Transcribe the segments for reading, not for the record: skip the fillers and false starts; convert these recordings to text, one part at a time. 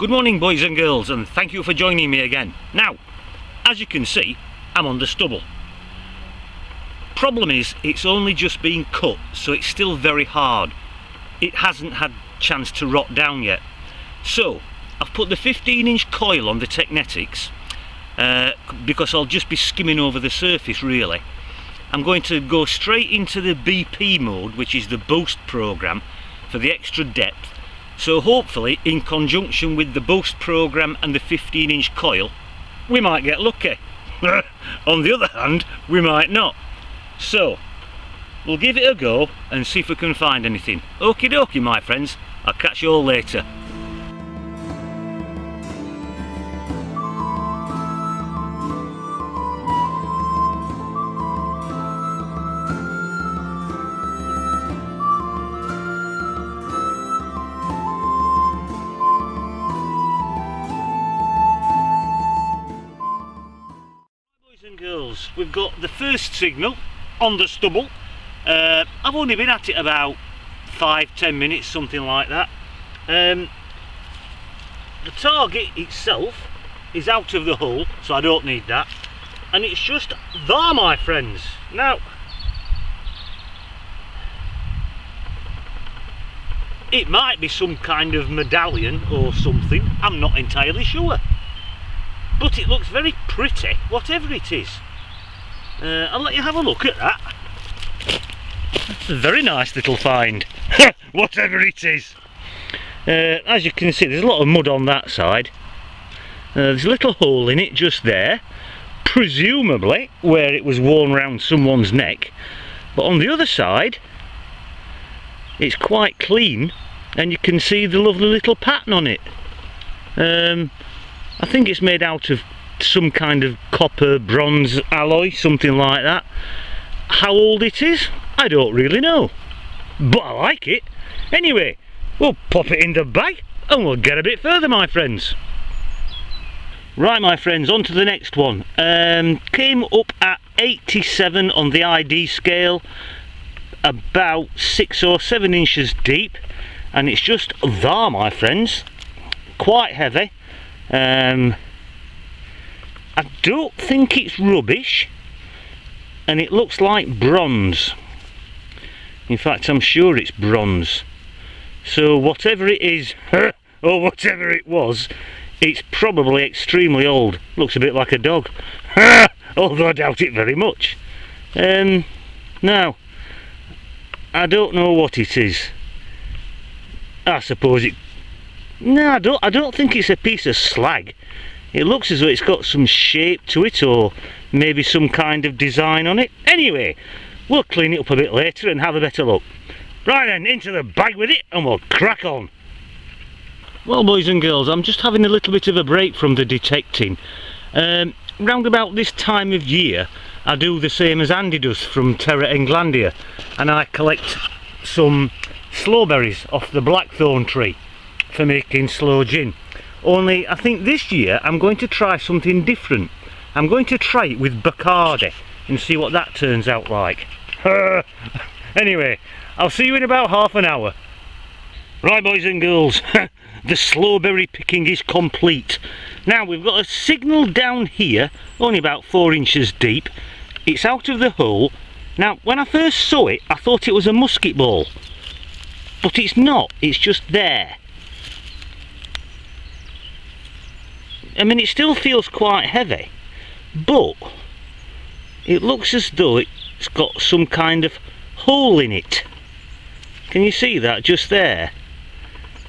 Good morning boys and girls, and thank you for joining me again. Now, as you can see, I'm on the stubble. Problem is, it's only just been cut, so it's still very hard. It hasn't had chance to rot down yet. So, I've put the 15-inch coil on the Technetics because I'll just be skimming over the surface really. I'm going to go straight into the BP mode, which is the boost program, for the extra depth. So hopefully, in conjunction with the boost program and the 15-inch coil, we might get lucky. On the other hand, we might not. So, we'll give it a go and see if we can find anything. Okie dokie my friends, I'll catch you all later. Boys and girls, we've got the first signal on the stubble. I've only been at it about 5-10 minutes, something like that. The target itself is out of the hole, so I don't need that, and it's just there my friends. Now it might be some kind of medallion or something, I'm not entirely sure, but it looks very pretty whatever it is. I'll let you have a look at that. That's a very nice little find. Whatever it is. As you can see, there's a lot of mud on that side. There's a little hole in it just there, presumably where it was worn round someone's neck. But on the other side, it's quite clean, and you can see the lovely little pattern on it. I think it's made out of some kind of copper bronze alloy, something like that. How old it is, I don't really know, but I like it. Anyway, we'll pop it in the bag and we'll get a bit further my friends. Right my friends, on to the next one. Came up at 87 on the ID scale, about 6 or 7 inches deep, and it's just there my friends, quite heavy. I don't think it's rubbish, and it looks like bronze. In fact, I'm sure it's bronze. So whatever it is, or whatever it was, it's probably extremely old. Looks a bit like a dog, although I doubt it very much. Now, I don't know what it is. I suppose it... No, I don't think it's a piece of slag. It looks as though it's got some shape to it, or maybe some kind of design on it. Anyway, we'll clean it up a bit later and have a better look. Right then, into the bag with it and we'll crack on. Well boys and girls, I'm just having a little bit of a break from the detecting. Round about this time of year, I do the same as Andy does from Terra Englandia, and I collect some Sloe Berries off the blackthorn tree for making sloe gin. Only I think this year I'm going to try something different. I'm going to try it with Bacardi and see what that turns out like. Anyway, I'll see you in about half an hour. Right boys and girls, the sloe berry picking is complete. Now we've got a signal down here, only about 4 inches deep. It's out of the hole. Now when I first saw it, I thought it was a musket ball, but it's not, it's just there. I mean, it still feels quite heavy, but it looks as though it's got some kind of hole in it. Can you see that just there?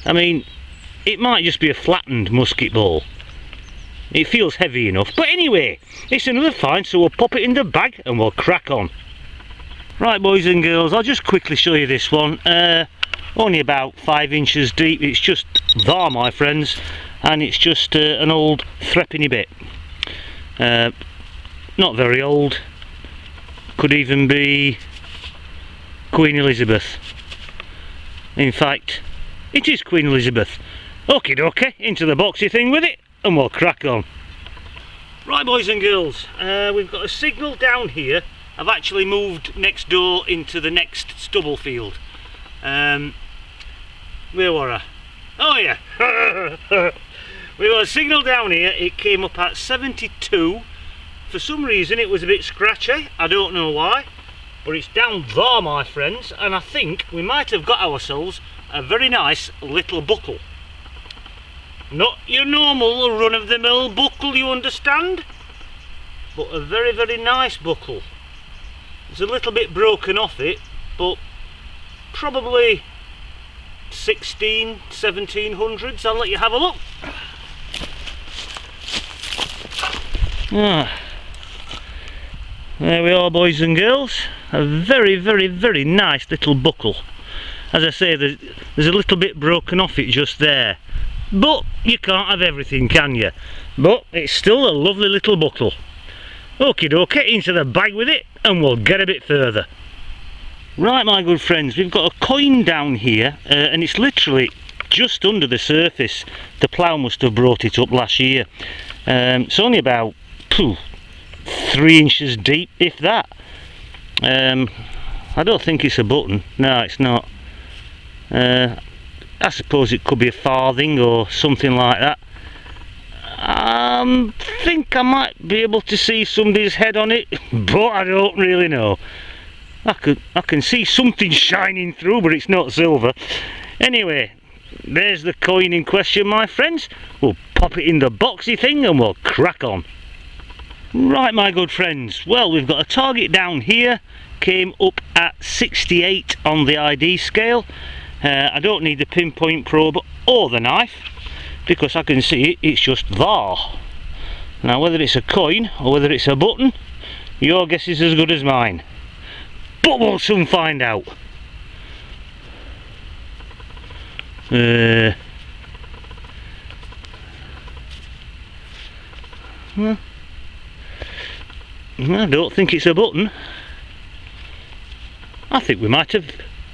I mean, it might just be a flattened musket ball. It feels heavy enough, but anyway, it's another find, so we'll pop it in the bag and we'll crack on. Right boys and girls, I'll just quickly show you this one. Only about 5 inches deep. It's just there my friends, and it's just an old threepenny bit. Not very old, could even be Queen Elizabeth. In fact, it is Queen Elizabeth. Okie dokie, into the boxy thing with it and we'll crack on. Right boys and girls, we've got a signal down here. I've actually moved next door into the next stubble field. Where were I? Oh yeah. got a signal down here. It came up at 72. For some reason it was a bit scratchy, I don't know why, but it's down there, my friends, and I think we might have got ourselves a very nice little buckle. Not your normal run-of-the-mill buckle, you understand, but a very, very nice buckle. It's a little bit broken off it, but probably 1700s. I'll let you have a look. There we are, boys and girls. A very, very, very nice little buckle. As I say, there's a little bit broken off it just there, but you can't have everything, can you? But it's still a lovely little buckle. Okie dokie, into the bag with it and we'll get a bit further. Right, my good friends, we've got a coin down here, and it's literally just under the surface. The plough must have brought it up last year. It's only about 3 inches deep, if that. I don't think it's a button. No, it's not. I suppose it could be a farthing or something like that. I think I might be able to see somebody's head on it, but I don't really know. I can see something shining through, but it's not silver. Anyway, there's the coin in question, my friends. We'll pop it in the boxy thing and we'll crack on. Right, my good friends, well, we've got a target down here. Came up at 68 on the ID scale. I don't need the pinpoint probe or the knife, because I can see it's just there. Now, whether it's a coin or whether it's a button, your guess is as good as mine. But we'll soon find out. I don't think it's a button. I think we might have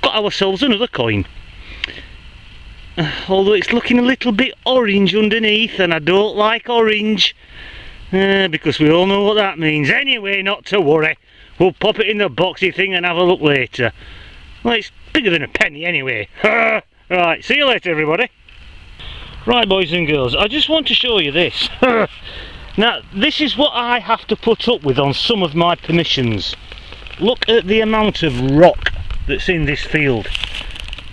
got ourselves another coin. Although it's looking a little bit orange underneath, and I don't like orange, because we all know what that means. Anyway, not to worry. We'll pop it in the boxy thing and have a look later. Well, it's bigger than a penny anyway. Right, see you later, everybody. Right, boys and girls, I just want to show you this. Now, this is what I have to put up with on some of my permissions. Look at the amount of rock that's in this field.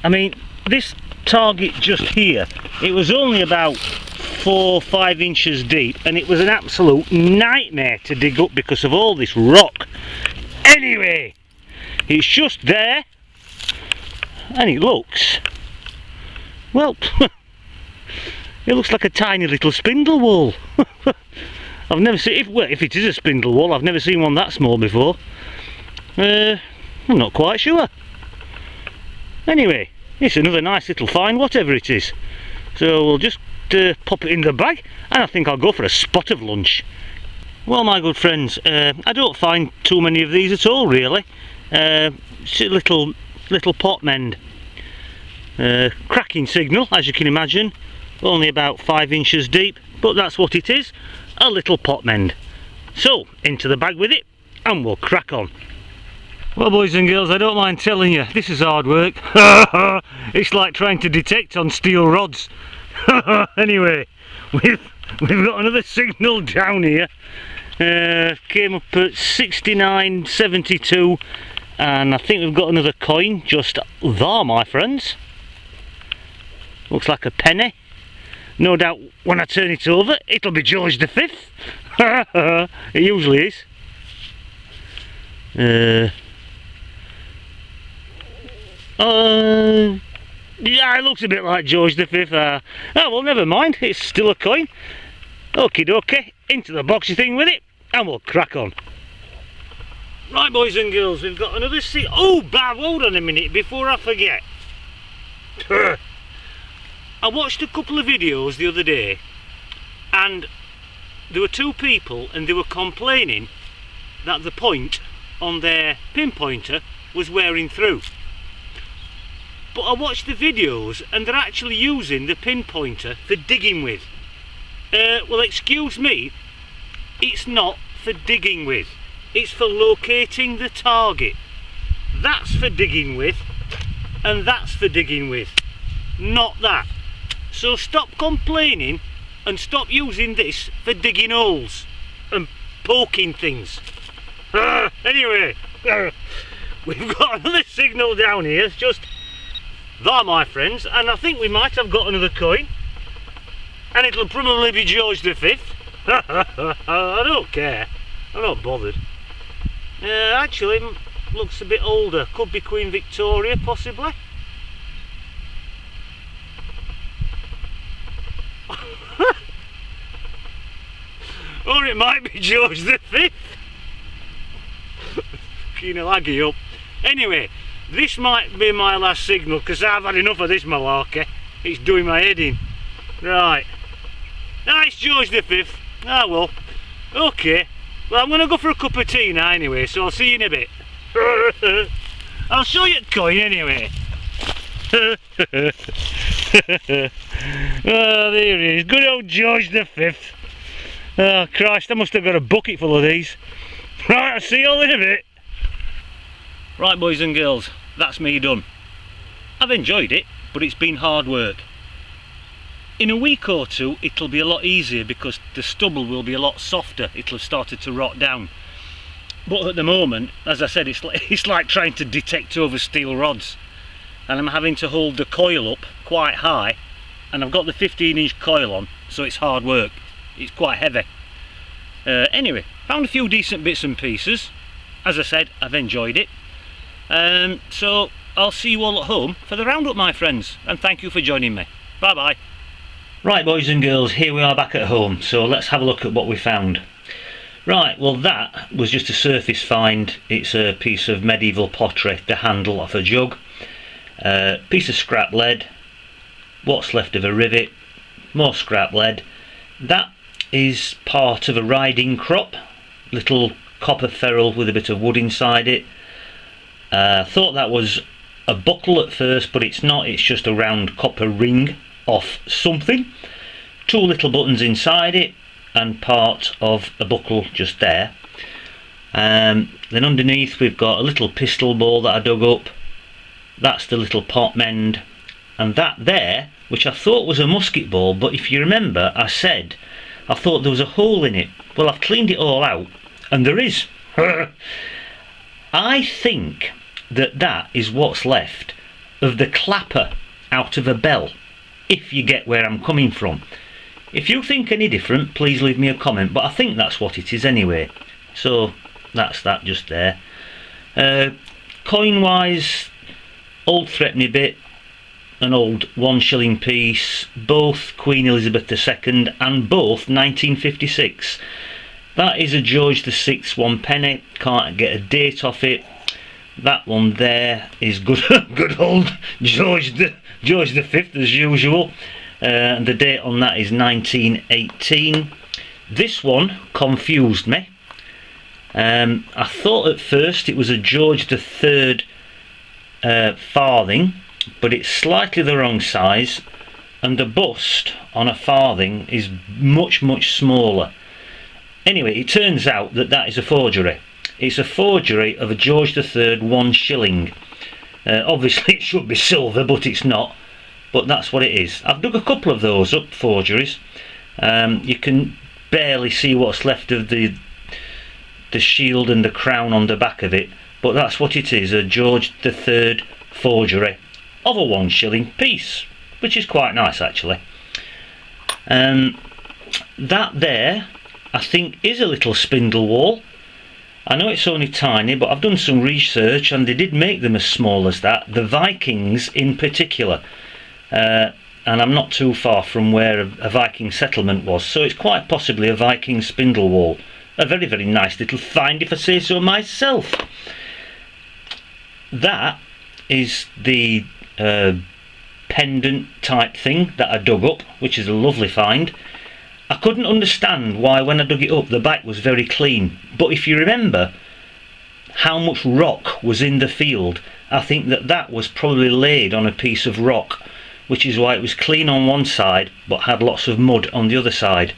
I mean, this target just here, it was only about 4 or 5 inches deep, and it was an absolute nightmare to dig up because of all this rock. Anyway, it's just there, and it looks, well, it looks like a tiny little spindle whorl. I've never seen, if it is a spindle whorl, I've never seen one that small before. I'm not quite sure. Anyway, it's another nice little find, whatever it is. So we'll just pop it in the bag, and I think I'll go for a spot of lunch. Well, my good friends, I don't find too many of these at all, really. It's a little pot mend. Cracking signal, as you can imagine. Only about 5 inches deep, but that's what it is, a little pot mend. So, into the bag with it, and we'll crack on. Well, boys and girls, I don't mind telling you, this is hard work. It's like trying to detect on steel rods. Anyway, we've got another signal down here. Came up at 69.72, and I think we've got another coin just there, my friends. Looks like a penny. No doubt when I turn it over, it'll be George V. It usually is. Yeah, it looks a bit like George V. Oh, well, never mind, it's still a coin. Okie dokie, into the boxy thing with it, and we'll crack on. Right, boys and girls, we've got another oh, Bav, hold on a minute before I forget. I watched a couple of videos the other day, and there were 2 people, and they were complaining that the point on their pinpointer was wearing through. But I watched the videos, and they're actually using the pinpointer for digging with. Well, excuse me, it's not for digging with. It's for locating the target. That's for digging with, and that's for digging with. Not that. So stop complaining and stop using this for digging holes and poking things. Anyway, we've got another signal down here. It's just that, my friends, and I think we might have got another coin, and it'll probably be George the Fifth. I don't care, I'm not bothered. Actually, looks a bit older. Could be Queen Victoria, possibly. Or it might be George the Fifth. Fucking laggy up. Anyway, this might be my last signal because I've had enough of this malarkey. It's doing my head in. Right. It's George the Fifth. Ah well. Okay. Well, I'm going to go for a cup of tea now anyway, so I'll see you in a bit. I'll show you the coin anyway. Oh, there he is. Good old George the Fifth. Oh Christ, I must have got a bucket full of these. Right, I'll see you all in a bit. Right, boys and girls, that's me done. I've enjoyed it, but it's been hard work. In a week or two it'll be a lot easier because the stubble will be a lot softer. It'll have started to rot down. But at the moment, as I said, it's like trying to detect over steel rods. And I'm having to hold the coil up quite high, and I've got the 15-inch coil on, so it's hard work. It's quite heavy. Anyway, found a few decent bits and pieces. As I said, I've enjoyed it. So I'll see you all at home for the roundup, my friends, and thank you for joining me. Bye bye. Right, boys and girls, here we are back at home, so let's have a look at what we found. Right, well, that was just a surface find. It's a piece of medieval pottery, the handle off a jug, piece of scrap lead, what's left of a rivet, more scrap lead. That is part of a riding crop, little copper ferrule with a bit of wood inside it. Thought that was a buckle at first, but it's not. It's just a round copper ring off something. Two little buttons inside it and part of a buckle just there. Then underneath we've got a little pistol ball that I dug up. That's the little pot mend, and that there, which I thought was a musket ball, but if you remember I said I thought there was a hole in it. Well, I've cleaned it all out and there is. I think that is what's left of the clapper out of a bell, if you get where I'm coming from. If you think any different, please leave me a comment, but I think that's what it is anyway. So that's that just there. Coin wise, old threepenny bit, an old 1 shilling piece, both Queen Elizabeth II and both 1956. That is a George VI 1 penny, can't get a date off it. That one there is good good old George the Fifth as usual, and the date on that is 1918. This one confused me. I thought at first it was a George III farthing, but it's slightly the wrong size, and the bust on a farthing is much smaller. Anyway, it turns out that is a forgery. It's a forgery of a George III 1 shilling. Obviously it should be silver, but it's not. But that's what it is. I've dug a couple of those up, forgeries. You can barely see what's left of the shield and the crown on the back of it, but that's what it is, a George III forgery of a 1 shilling piece, which is quite nice actually. That there, I think, is a little spindle whorl. I know it's only tiny, but I've done some research and they did make them as small as that, the Vikings in particular. And I'm not too far from where a Viking settlement was, so it's quite possibly a Viking spindle whorl. A very nice little find, if I say so myself. That is the pendant type thing that I dug up, which is a lovely find. I couldn't understand why when I dug it up the back was very clean, but if you remember how much rock was in the field, I think that was probably laid on a piece of rock, which is why it was clean on one side but had lots of mud on the other side.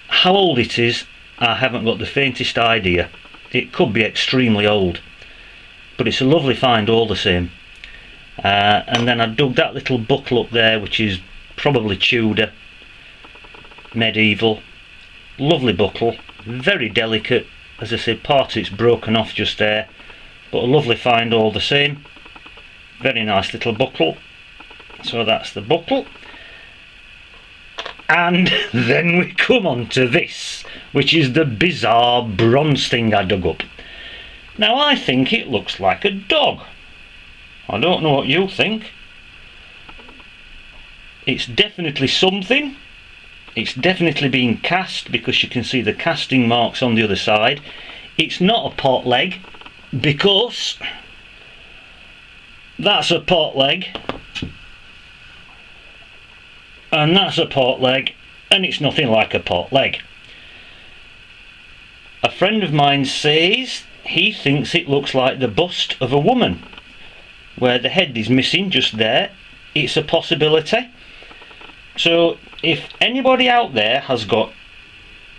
How old it is, I haven't got the faintest idea. It could be extremely old, but it's a lovely find all the same. And then I dug that little buckle up there, which is probably Tudor. medieval, lovely buckle, very delicate. As I said, part of it's broken off just there, but a lovely find all the same. Very nice little buckle. So that's the buckle. And then we come on to this, which is the bizarre bronze thing I dug up. Now I think it looks like a dog. I don't know what you think. It's definitely something. It's definitely been cast, because you can see the casting marks on the other side. It's not a pot leg, because that's a pot leg, and that's a pot leg, and it's nothing like a pot leg. A friend of mine says he thinks it looks like the bust of a woman, where the head is missing just there. It's a possibility. So if anybody out there has got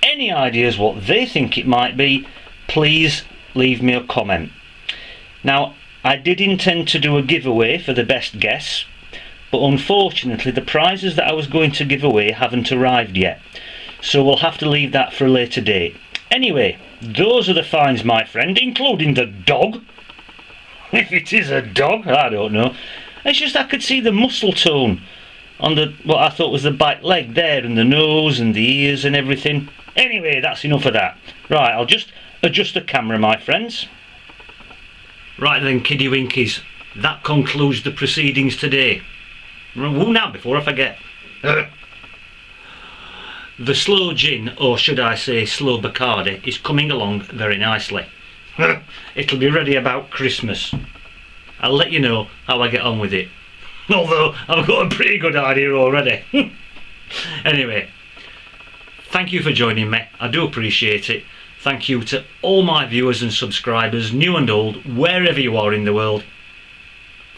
any ideas what they think it might be, please leave me a comment. Now, I did intend to do a giveaway for the best guess, but unfortunately the prizes that I was going to give away haven't arrived yet, so we'll have to leave that for a later date. Anyway, those are the finds, my friend, including the dog. If it is a dog, I don't know. It's just I could see the muscle tone on the, what I thought was the back leg there, and the nose and the ears and everything. Anyway, that's enough of that. Right, I'll just adjust the camera, my friends. Right then, kiddie winkies, that concludes the proceedings today. Oh, now, before I forget. The slow gin, or should I say slow Bacardi, is coming along very nicely. It'll be ready about Christmas. I'll let you know how I get on with it. Although I've got a pretty good idea already. Anyway, thank you for joining me. I do appreciate it. Thank you to all my viewers and subscribers, new and old, wherever you are in the world.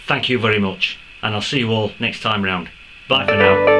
Thank you very much, and I'll see you all next time round. Bye for now.